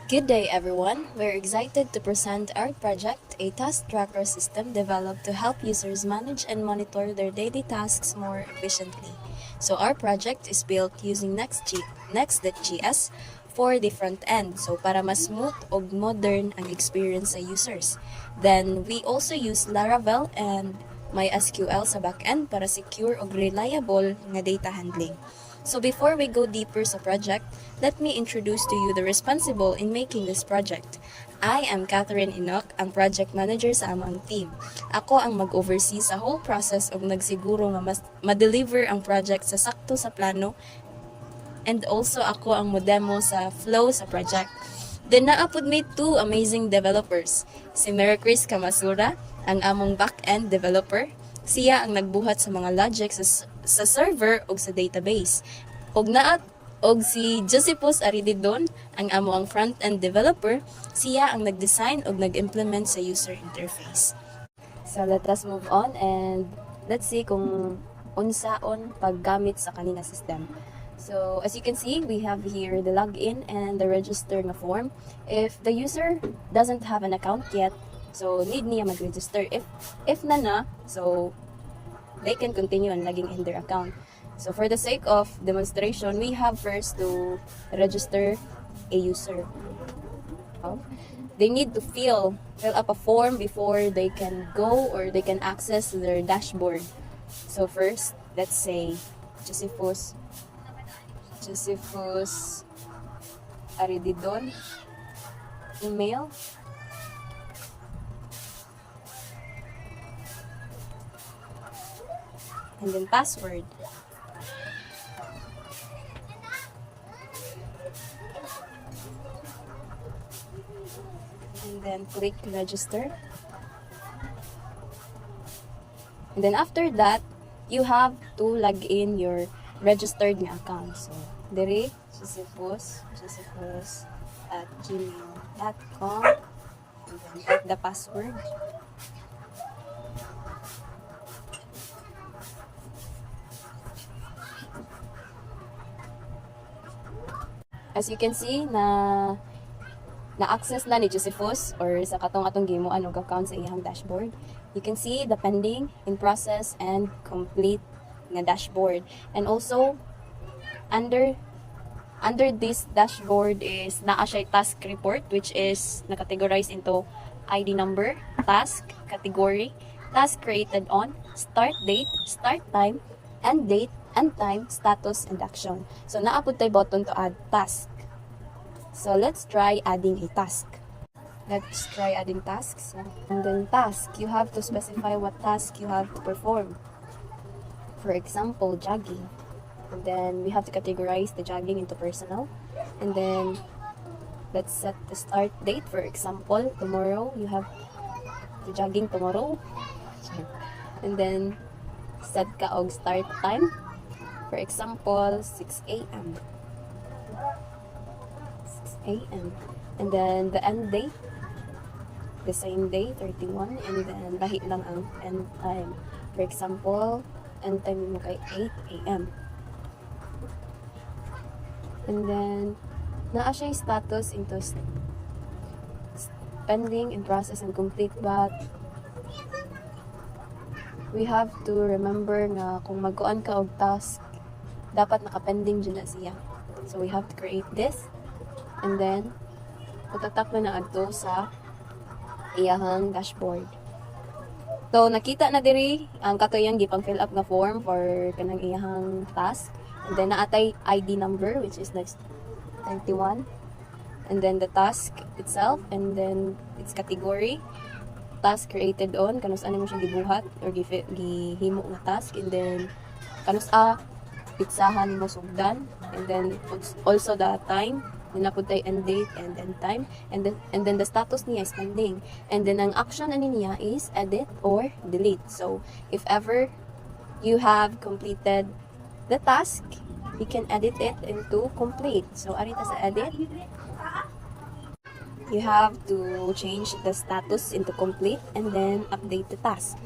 Good day, everyone. We're excited to present our project, a task tracker system developed to help users manage and monitor their daily tasks more efficiently. So our project is built using Next.js for the front end, so para mas smooth o modern ang experience sa users. Then, we also use Laravel and MySQL sa backend para secure o reliable nga data handling. So before we go deeper sa project, let me introduce to you the responsible in making this project. I am Catherine Enoch, ang project manager sa amang team. Ako ang mag-oversee sa whole process ug nagsiguro nga ma-deliver ang project sa sakto sa plano, and also ako ang modemo sa flow sa project. Then naapod me two amazing developers. Si Mary Chris Kamasura, ang among back-end developer. Siya ang nagbuhat sa mga logic sa server o sa database. Og si Josephus Arididon, ang amo ang front-end developer. Siya ang nag-design o nag-implement sa user interface. So let us move on and let's see kung unsaon paggamit sa kanina system. So as you can see, we have here the login and the register na form. If the user doesn't have an account yet, so need niya mag-register. If na, so they can continue on logging in their account. So for the sake of demonstration, we have first to register a user. They need to fill up a form before they can go or they can access their dashboard. So first, let's say Josephus Arididon, email. And then password. And then click register. And then after that, you have to log in your registered nga account. So, dere, Josephus at gmail.com. And then type the password. As you can see, na-access na ni Josephus or sa atong gimuan og account sa iyang dashboard. You can see the pending, in process, and complete nga dashboard. And also, under this dashboard is naa siya task report, which is na-categorize into ID number, task, category, task created on, start date, start time, end date, and time, status, and action. So, naapod tayo button to add task. So, let's try adding a task. Let's try adding tasks. And then task, you have to specify what task you have to perform. For example, jogging. And then, we have to categorize the jogging into personal. And then, let's set the start date. For example, tomorrow, you have the jogging tomorrow. And then, set ka og start time. For example, 6 a.m. 6 a.m. And then the end date, the same day, 31. And then lahi lang ang end time. For example, end time mo kay 8 a.m. And then, naa siya status into pending, in process, and complete. But we have to remember nga kung magkuan ka og task, dapat nakapending dyan na siya. So, we have to create this. And then, patatak na adto sa iyahang dashboard. So, nakita na diri ang katuyang gipang fill up na form for kanang iyahang task. And then, naatay ID number, which is like 31. And then, the task itself. And then, its category. Task created on. Kanus ano mo siya gibuhat or gihimo na task. And then, kanus pitsahan mo sugdan, and then also the time, napud tay end date and end time, and then the status niya is pending, and then ang action ani niya is edit or delete. So if ever you have completed the task, you can edit it into complete. So arita sa edit, you have to change the status into complete and then update the task.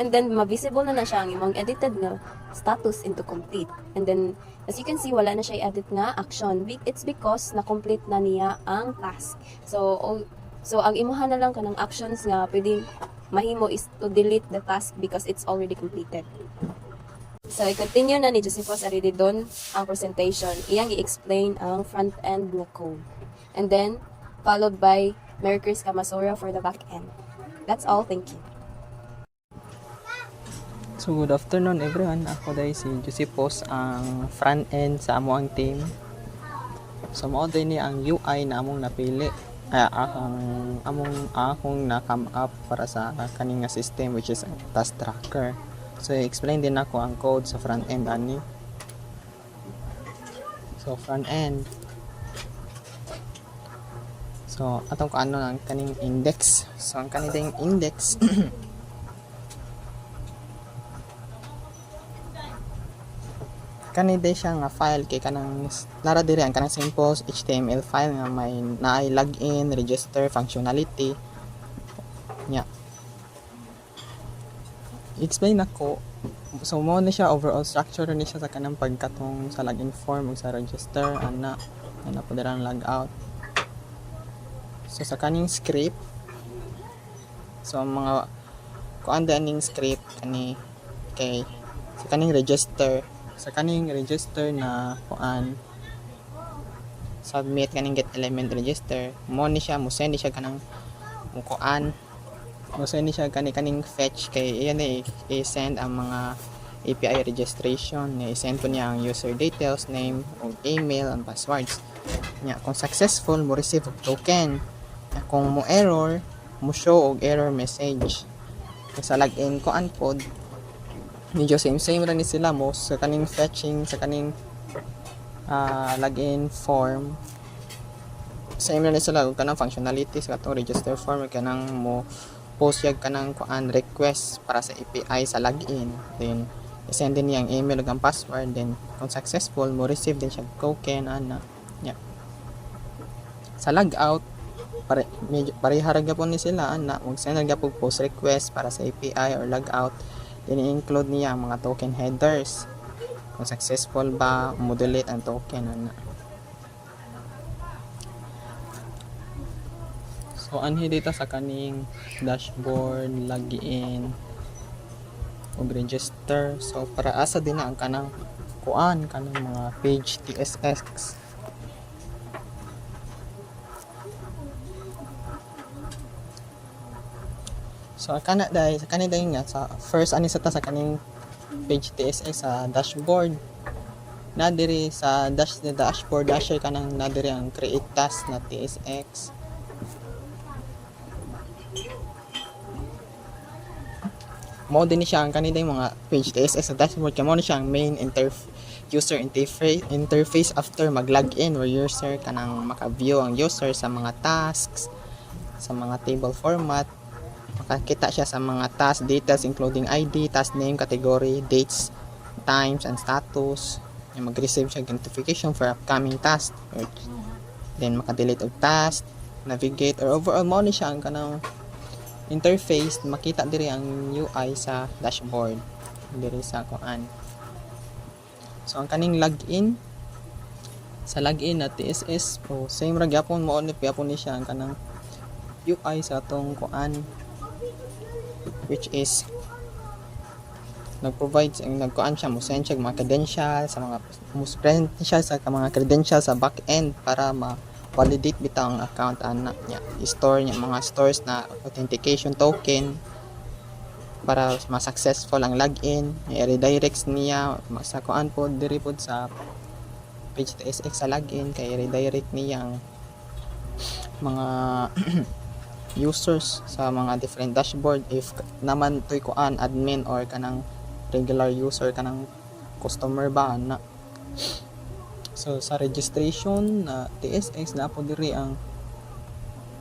And then ma-visible na siya ang imong edited nga status into complete. And then as you can see, wala na siya i-edit nga action. It's because na-complete na niya ang task. So ang imuha na lang kanang actions nga pwedeng mahimo is to delete the task because it's already completed. So, i-continue na ni Josephus Arididon ang presentation. Iyang i-explain ang front-end na code. And then, followed by Mary Chris Camasura for the back-end. That's all. Thank you. So good afternoon everyone. Ako dahil si Josephus ang front-end sa amo ang team. So mao din ni ang UI na among napili. Akong na-come up para sa kaning nga system which is task tracker. So, explain din ako ang code sa front-end ani. So, front-end. So, atong ko ano ang kaning index. So, ang kaning index kanide siya nga file kay kanang lara diri ang kanang simple HTML file nga may naay login, register functionality. Nya. I-explain ako. So mo na siya overall structure ni siya sa kanang pagkatong sa login form ug sa register ana po dirang logout. So sa kaning script, so mga kuan daning script kani kay sa kaning register na kuan submit kaning get element register mo ni siya mo send siya kanang kuan so ni siya kaning fetch kay iyan i-send ang mga API registration ni i-send ko niya ang user details, name, o email, and passwords niya. Kung successful mo receive og token, kung mo error mo show og error message. Kung sa login ko pod medyo same ra ni sila mo sa kaning fetching sa kaning login form same ra ni sila og kanang functionalities katong register form kanang mo post yag kanang kuan request para sa API sa login, then i-send din niya ang email ug ang password, then kung successful mo receive din siya token ana nya. Sa logout parehara gyapon ni sila ana mag-send gyapon post request para sa API or logout, then i-include niya ang mga token headers kung successful ba mo delete ang token ana. So, anhi dito sa kaning dashboard, login, o register. So, para asa din na ang kanang kuan, kanang mga page TSX. So, kana dahil nga, sa first ani sa kaning page TSX sa dashboard. Nadiri sa dashboard, dasher kanang nadiri ang create task na TSX. Mo din siya ang kanina yung mga page TSX sa dashboard kaya mo na siya ang main user interface after mag-login where user kanang maka-view ang user sa mga tasks, sa mga table format, makakita siya sa mga task details including ID, task name, category, dates, times, and status. Yung mag-receive siya notification for upcoming task, then maka-delete og task, navigate, or overall mo ni siya ang kanang interface, makita diri ang UI sa dashboard diri sa kuan. So ang kaning login sa login na TSS o same ra gyapon mo ni gyapon ni siya ang kanang UI sa atong kuan, which is nag-provide nagkuan siya mo send siya mga credentials sa mga present siya sa mga credentials sa back end para validate bitaw ang account ana niya, i-store niya mga stores na authentication token para ma-successful ang login, i-redirects niya sa kuan pod diri pod sa page TSX sa login kay redirect niya ang mga users sa mga different dashboard if naman toy kuan admin or kanang regular user kanang customer ba na. So sa registration na TSX na po diri ang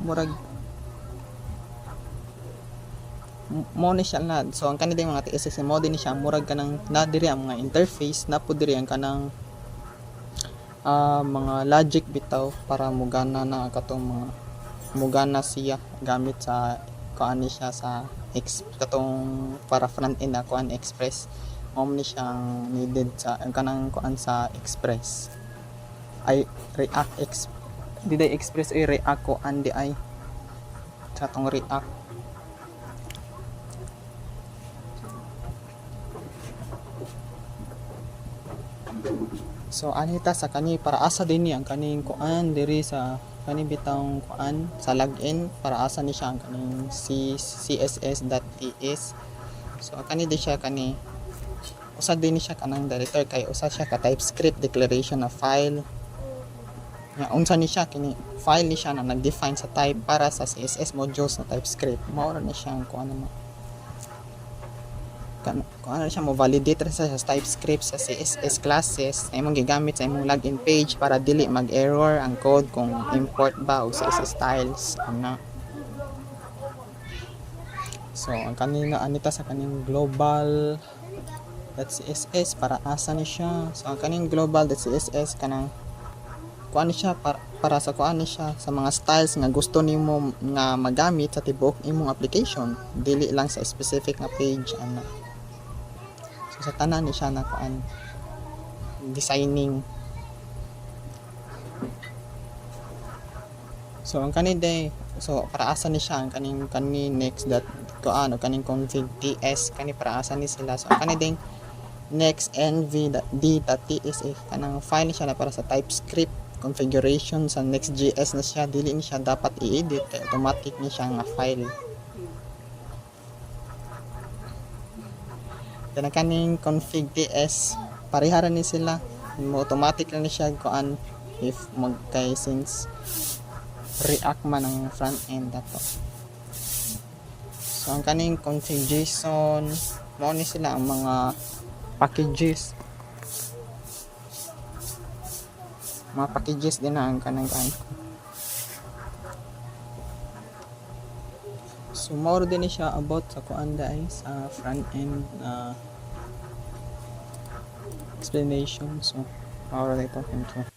murag mo ni siya na. So ang kanila mga TSX mo din siya murag kanang na diri ang mga interface na po diri ang kanang mga logic bitaw para mugana na katong mga mugana siya gamit sa kuan ni siya sa katong para front end na kuan Express. Mao ni siyang needed sa kanang kuan sa Express. Ay React di day Express ay React kuan di ay sa tong React. So anita sa kani para asa din ni ang kaning kuan diri sa kani bitang kuan sa login para asa ni siya ang kaning css.ts. So kani di siya kani usa din ni siya kanang director kay usa siya ka TypeScript declaration na file. Nga unsa ni siya kini file ni siya na nag-define sa type para sa CSS modules na TypeScript. Mao ra na siya ang kuan mo. Kung ano siya mo validate ra sa TypeScript sa CSS classes ay mong gigamit sa imong login page para dili mag-error ang code kung import ba o CSS styles ana. So ang kanina anita sa kaning global.css para asa ni siya. So ang kaning global.css kanang kuan ni siya para sa kuan ni siya sa mga styles nga gusto nimo nga magamit sa tibuok imong application, dili lang sa specific nga page ana. So, sa tanan ni siya na kuan designing. So ang kani day so para asa ni siya ang kani next that kuan o kaning config ts kani para asa ni sila. So ang kani ding next nv.d.ts kanang file ni siya na para sa TypeScript configuration sa Next.js na siya, dili ni siya dapat i-edit kay automatic ni siya nga file. Then kaning config ts parehara ni sila, mo automatic lang ni siya kuan if magkay since React man ang front end dato. So ang kaning config JSON mo ni sila ang mga packages din na ang kanang kan. So more din siya about sa kuan dai sa front end explanation. So more dito. Thank you.